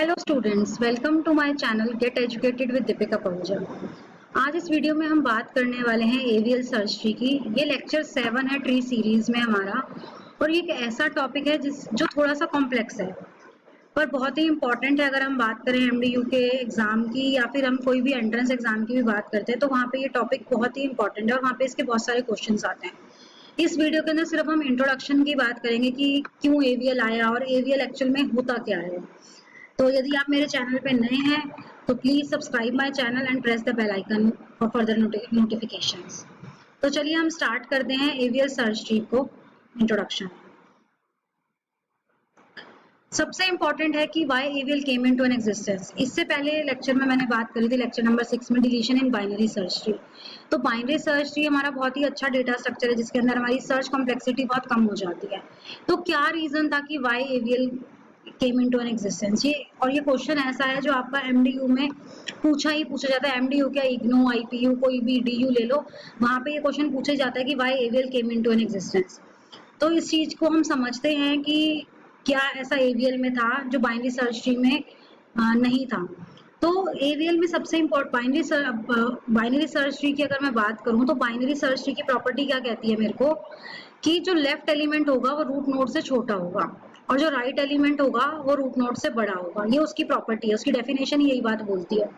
Hello students, welcome to my channel get educated with Deepika Pahuja. आज इस video में हम बात करने वाले हैं एवीएल सर्च ट्री की। ये लेक्चर 7 है ट्री सीरीज में हमारा, और ये एक ऐसा टॉपिक है जो थोड़ा सा कॉम्प्लेक्स है पर बहुत ही इंपॉर्टेंट है। अगर हम बात करें एमडीयू के एग्जाम की या फिर हम कोई भी एंट्रेंस एग्जाम की भी बात करते हैं तो वहाँ पे ये टॉपिक बहुत ही इंपॉर्टेंट है और वहाँ पे इसके बहुत सारे क्वेश्चंस आते हैं। इस वीडियो के अंदर सिर्फ हम इंट्रोडक्शन की बात करेंगे कि क्यों एवीएल आया और एवीएल एक्चुअल में होता क्या है। तो यदि आप मेरे चैनल पे नए हैं तो please subscribe my channel and press the bell icon for further notifications. तो चलिए हम स्टार्ट करते हैं एवीएल सर्च ट्री को। इंट्रोडक्शन सबसे इंपॉर्टेंट है कि why AVL came into an existence. इससे पहले लेक्चर में मैंने बात करी थी, लेक्चर नंबर 6 में, deletion in binary search tree. तो बाइनरी सर्च ट्री हमारा बहुत ही अच्छा डेटा स्ट्रक्चर है जिसके अंदर हमारी सर्च कॉम्प्लेक्सिटी बहुत कम हो जाती है। तो क्या रीजन था कि why AVL came into an existence, ये क्वेश्चन ऐसा है जो आपका एमडीयू में पूछा जाता है। एमडीयू क्या, इग्नू, आईपीयू, कोई भी डीयू ले लो, वहां पे ये क्वेश्चन पूछा जाता है कि why AVL came into an existence. तो इस चीज को हम समझते हैं कि क्या ऐसा एवीएल में था जो बाइनरी सर्च ट्री में नहीं था। तो एवीएल में सबसे इम्पोर्टेंट बाइनरी सर्च ट्री की अगर मैं बात करूं तो बाइनरी सर्च ट्री की प्रॉपर्टी क्या कहती है मेरे को, कि जो लेफ्ट एलिमेंट होगा वो रूट नोड से छोटा होगा और जो राइट एलिमेंट होगा वो रूट नोड से बड़ा होगा। ये उसकी प्रॉपर्टी है, उसकी डेफिनेशन यही बात बोलती है।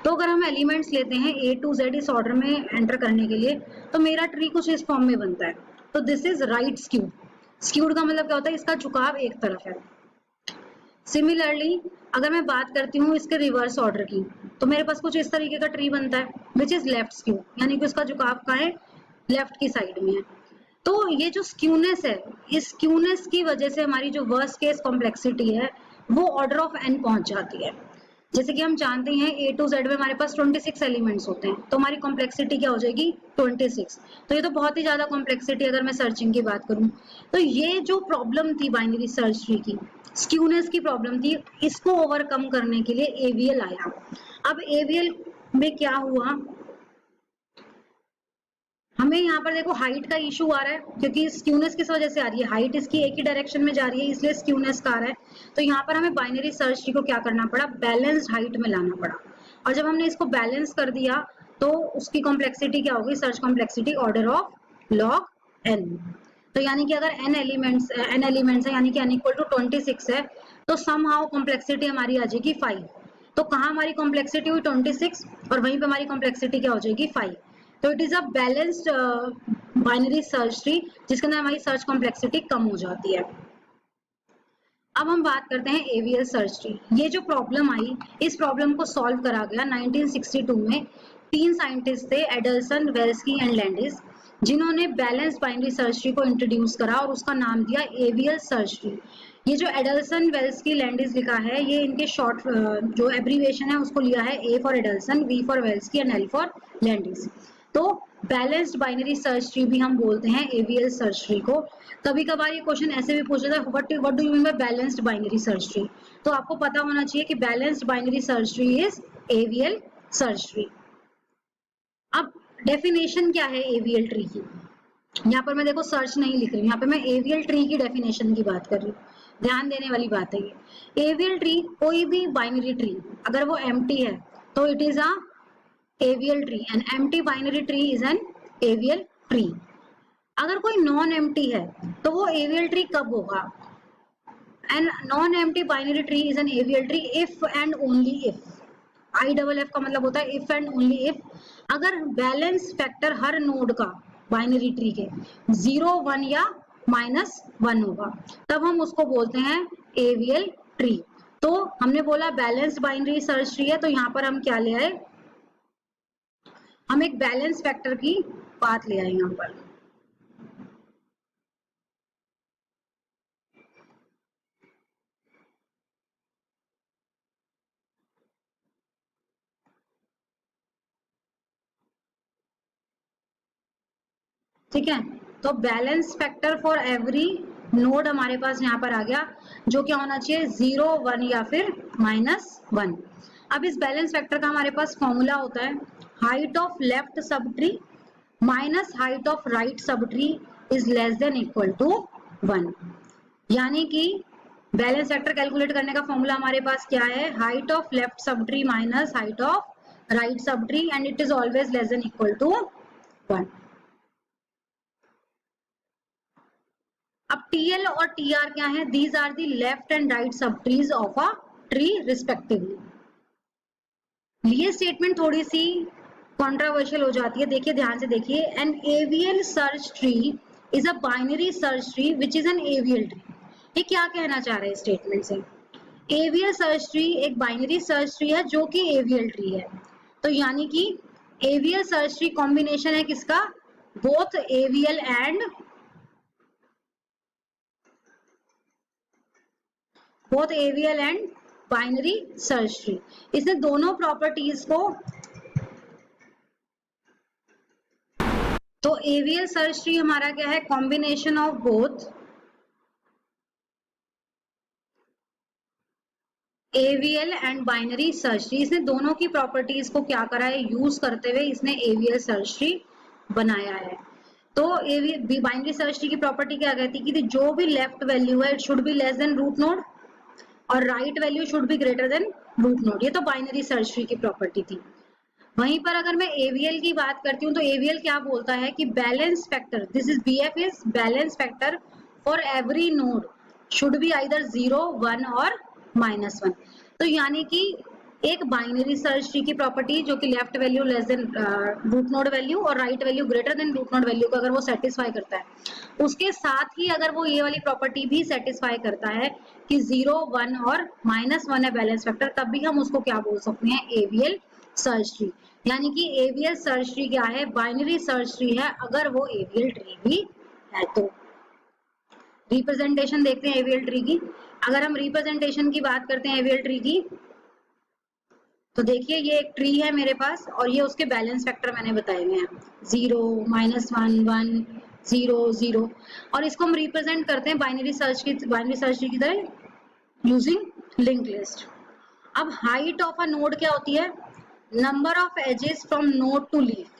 तो अगर हम एलिमेंट्स लेते हैं ए टू जेड इस ऑर्डर में एंटर करने के लिए, तो मेरा ट्री कुछ इस फॉर्म में बनता है। तो this is right skewed. Skewed का मतलब क्या होता है, इसका झुकाव एक तरफ है। सिमिलरली अगर मैं बात करती हूँ इसके रिवर्स ऑर्डर की, तो मेरे पास कुछ इस तरीके का ट्री बनता है विच इज लेफ्ट स्क्यू, यानी कि उसका झुकाव कहाँ है, लेफ्ट की साइड में है। तो ये जो स्क्यूनेस है, इस स्क्यूनेस की वजह से हमारी जो वर्स्ट केस कॉम्प्लेक्सिटी है वो ऑर्डर ऑफ एन पहुंच जाती है। जैसे कि हम जानते हैं ए टू जेड में हमारे पास 26 एलिमेंट्स होते हैं, तो हमारी कॉम्प्लेक्सिटी क्या हो जाएगी, 26। तो ये तो बहुत ही ज्यादा कॉम्प्लेक्सिटी अगर मैं सर्चिंग की बात करूं। तो ये जो प्रॉब्लम थी बाइनरी सर्च ट्री की, स्क्यूनेस की प्रॉब्लम थी, इसको ओवरकम करने के लिए एवीएल आया। अब एवीएल में क्या हुआ, हमें यहाँ पर देखो हाइट का इशू आ रहा है क्योंकि स्क्यूनेस किस वजह से आ रही है, हाइट इसकी एक ही डायरेक्शन में जा रही है इसलिए स्क्यूनेस का आ रहा है। तो यहाँ पर हमें बाइनरी सर्च ट्री को क्या करना पड़ा, बैलेंस्ड हाइट में लाना पड़ा। और जब हमने इसको बैलेंस कर दिया तो उसकी कॉम्प्लेक्सिटी क्या होगी, search complexity order of log N. तो यानी कि अगर एन एलिमेंट्स है यानी कि n इक्वल टू 26 है, तो सम हाउ कॉम्प्लेक्सिटी हमारी आ जाएगी 5। तो कहाँ हमारी कॉम्प्लेक्सिटी हुई 26 और वहीं पे हमारी कॉम्प्लेक्सिटी क्या हो जाएगी 5। तो it is a balanced binary search tree जिसके अंदर हमारी सर्च कॉम्प्लेक्सिटी कम हो जाती है। अब हम बात करते हैं एवीएल सर्च ट्री। ये जो प्रॉब्लम आई, इस प्रॉब्लम को सॉल्व करा गया 1962 में। 3 साइंटिस्ट थे, एडल्सन, वेल्स्की एंड लैंडिस, जिन्होंने बैलेंस्ड बाइनरी सर्च ट्री को इंट्रोड्यूस करा और उसका नाम दिया एवीएल सर्च ट्री। ये जो एडल्सन, वेल्स्की, लैंडिस लिखा है, ये इनके शॉर्ट जो एब्रीविएशन है उसको लिया है, A for Adelson, V for Velsky and L for Landis. तो बैलेंस्ड बाइनरी सर्च ट्री भी हम बोलते हैं एवीएल सर्च ट्री को। कभी कभार ये क्वेश्चन ऐसे भी पूछा जाता है, what do you mean by balanced binary search tree. तो आपको पता होना चाहिए कि balanced binary search tree is AVL search tree. अब डेफिनेशन क्या है एवीएल ट्री की, यहाँ पर मैं देखो सर्च नहीं लिख रही हूँ, यहाँ पे मैं एवीएल ट्री की डेफिनेशन की बात कर रही हूँ। ध्यान देने वाली बात है ये, एवीएल ट्री कोई भी बाइनरी ट्री अगर वो एम्प्टी है तो it is a AVL tree, an empty binary tree is an AVL tree. अगर कोई नॉन एम्प्टी है तो वो एवीएल ट्री कब होगा, an non empty binary tree is an AVL tree if and only if, I double F का मतलब होता है इफ एंड ओनली इफ, अगर बैलेंस फैक्टर हर नोड का बाइनरी ट्री के 0, 1 या -1 होगा, तब हम उसको बोलते हैं एवीएल ट्री। तो हमने बोला बैलेंस्ड बाइनरी सर्च ट्री है, तो यहाँ पर हम क्या ले आए, हम एक बैलेंस फैक्टर की बात ले आए यहाँ पर। ठीक है, तो balance factor for every node हमारे पास यहाँ पर आ गया, जो क्या होना चाहिए 0, 1 या फिर -1। अब इस बैलेंस फैक्टर का हमारे पास फॉर्मूला होता है, height of left sub tree minus height of right sub tree is less than equal to 1। यानी कि बैलेंस फैक्टर कैलकुलेट करने का फॉर्मूला हमारे पास क्या है, height of left sub tree minus height of right sub tree and it is always less than equal to 1। अब TL और टीआर क्या है, these are the left and right sub trees of a tree respectively. ये statement थोड़ी सी controversial हो जाती है, देखिए ध्यान से देखिए, an AVL search tree is a binary search tree which is an AVL tree. ये क्या कहना चाह रहे हैं स्टेटमेंट से, एवीएल सर्च ट्री एक बाइनरी सर्च ट्री है जो कि एवीएल ट्री है। तो यानी कि एवीएल सर्च ट्री कॉम्बिनेशन है किसका, both AVL and binary search tree. इसने दोनों प्रॉपर्टीज को, तो एवीएल सर्च ट्री हमारा क्या है, combination of both AVL and binary search tree. इसने दोनों की प्रॉपर्टीज को क्या करा है, यूज करते हुए इसने एवीएल सर्च ट्री बनाया है। तो बाइनरी सर्च ट्री की प्रॉपर्टी क्या कहती है कि जो भी लेफ्ट वैल्यू है it should be less than root node और right value should be greater than root node. ये तो बाइनरी सर्च ट्री की प्रॉपर्टी थी। वहीं पर अगर मैं एवीएल की बात करती हूँ तो एवीएल क्या बोलता है कि balance factor, this is BF is balance factor for every node should be either 0, 1 और -1। तो यानी कि एक बाइनरी सर्च ट्री की प्रॉपर्टी जो कि left value less than root node value और right value greater than root node value को अगर वो सेटिस्फाई करता है, उसके साथ ही अगर वो ये वाली प्रॉपर्टी भी सेटिस्फाई करता है कि 0, 1 और -1 है बैलेंस फैक्टर, तब भी हम उसको क्या बोल सकते हैं, एवीएल सर्च ट्री। यानी कि एवीएल सर्च ट्री क्या है, बाइनरी सर्च ट्री है अगर वो एवीएल ट्री भी है। तो रिप्रेजेंटेशन देखते हैं एवीएल ट्री की। अगर हम रिप्रेजेंटेशन की बात करते हैं एवीएल ट्री की, तो देखिए ये एक ट्री है मेरे पास और ये उसके बैलेंस फैक्टर मैंने बताए हुए हैं 0, -1, 1, 0, 0 और इसको हम रिप्रेजेंट करते हैं बाइनरी सर्च ट्री की तरह यूजिंग लिंक लिस्ट। अब हाइट ऑफ अ नोड क्या होती है, number of edges from node to leaf.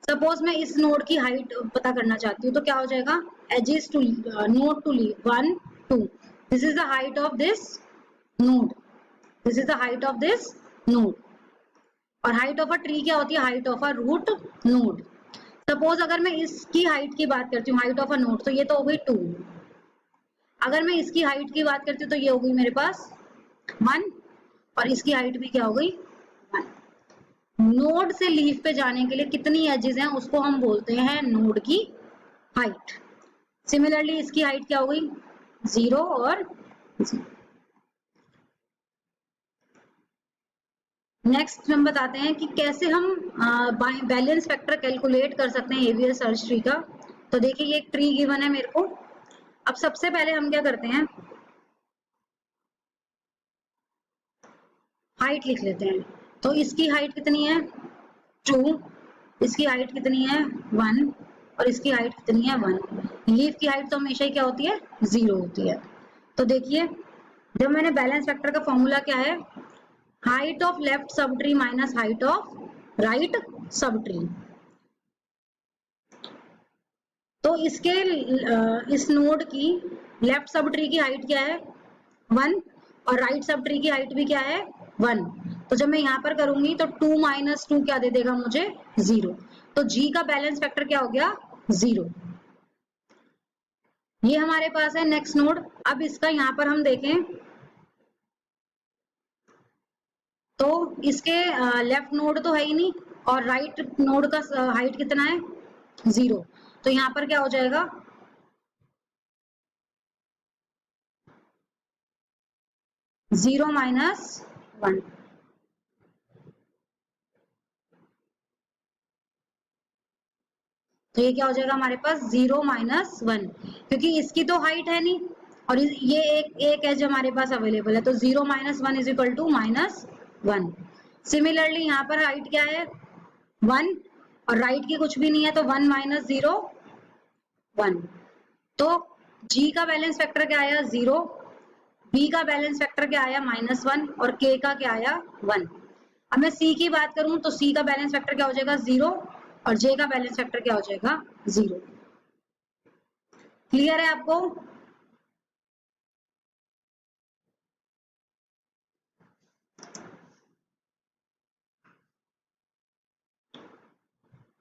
Suppose मैं इस नोड की हाइट पता करना चाहती हूँ तो क्या हो जाएगा, edges to node to leaf 1, 2, this is the height of this node, this is the height of this node. और हाइट ऑफ अ ट्री क्या होती है, height of a root node. Suppose अगर मैं इसकी हाइट की बात करती हूँ, हाइट ऑफ अ नोड, तो ये तो हो गई 2। अगर मैं इसकी हाइट की बात करती हूँ तो ये हो गई मेरे पास 1 और इसकी हाइट भी क्या हो गई 1। नोड से लीफ पे जाने के लिए कितनी एजेस हैं उसको हम बोलते हैं नोड की हाइट। सिमिलरली इसकी हाइट क्या हो गई 0 और 0। नेक्स्ट हम बताते हैं कि कैसे हम बैलेंस फैक्टर कैलकुलेट कर सकते हैं एवीएल सर्च ट्री का। तो देखिए ये एक ट्री गिवन है मेरे को। अब सबसे पहले हम क्या करते हैं, हाइट लिख लेते हैं। तो इसकी हाइट कितनी है 2, इसकी हाइट कितनी है 1 और इसकी हाइट कितनी है 1। लीफ की हाइट तो हमेशा ही क्या होती है 0 होती है। तो देखिए जब मैंने बैलेंस फैक्टर का फॉर्मूला क्या है, height of left sub tree minus height of right sub tree. तो इसके इस नोड की लेफ्ट सब ट्री की हाइट क्या है 1 और राइट सब ट्री की हाइट भी क्या है 1। तो जब मैं यहाँ पर करूंगी तो 2 - 2 क्या दे देगा मुझे 0। तो G का बैलेंस फैक्टर क्या हो गया 0। ये हमारे पास है नेक्स्ट नोड। अब इसका यहाँ पर हम देखें तो इसके लेफ्ट नोड तो है ही नहीं और राइट नोड का हाइट कितना है 0। तो यहाँ पर क्या हो जाएगा 0 - 1। तो ये क्या हो जाएगा हमारे पास 0 - 1, क्योंकि इसकी तो हाइट है नहीं और ये एक एज हमारे पास अवेलेबल है। तो 0 - 1 इज इक्वल टू -1। सिमिलरली यहाँ पर हाइट क्या है 1 और राइट की कुछ भी नहीं है तो 1 - 0 1। तो G का बैलेंस फैक्टर क्या आया 0, B का बैलेंस फैक्टर क्या आया -1 और K का क्या आया 1। अब मैं C की बात करूं तो C का बैलेंस फैक्टर क्या हो जाएगा 0 और J का बैलेंस फैक्टर क्या हो जाएगा 0। क्लियर है आपको?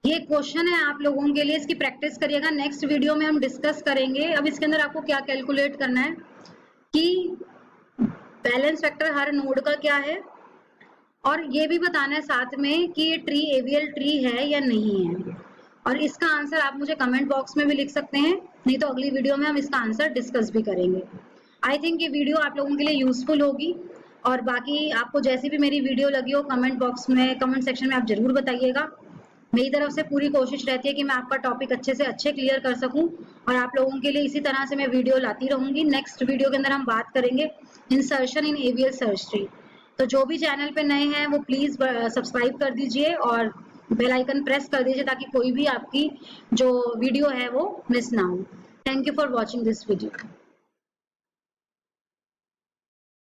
ये क्वेश्चन है आप लोगों के लिए, इसकी प्रैक्टिस करिएगा। नेक्स्ट वीडियो में हम डिस्कस करेंगे। अब इसके अंदर आपको क्या कैलकुलेट करना है कि बैलेंस फैक्टर हर नोड का क्या है, और ये भी बताना है साथ में कि ये ट्री एवीएल ट्री है या नहीं है। और इसका आंसर आप मुझे कमेंट बॉक्स में भी लिख सकते हैं, नहीं तो अगली वीडियो में हम इसका आंसर डिस्कस भी करेंगे। आई थिंक ये वीडियो आप लोगों के लिए यूजफुल होगी, और बाकी आपको जैसी भी मेरी वीडियो लगी हो कमेंट बॉक्स में, कमेंट सेक्शन में आप जरूर बताइएगा। मेरी तरफ से पूरी कोशिश रहती है कि मैं आपका टॉपिक अच्छे से अच्छे क्लियर कर सकूं, और आप लोगों के लिए इसी तरह से मैं वीडियो लाती रहूंगी। नेक्स्ट वीडियो के अंदर हम बात करेंगे इंसर्शन इन एवीएल सर्च ट्री। तो जो भी चैनल पे नए हैं वो प्लीज सब्सक्राइब कर दीजिए और बेल आइकन प्रेस कर दीजिए, ताकि कोई भी आपकी जो वीडियो है वो मिस ना हो। Thank you for watching this video.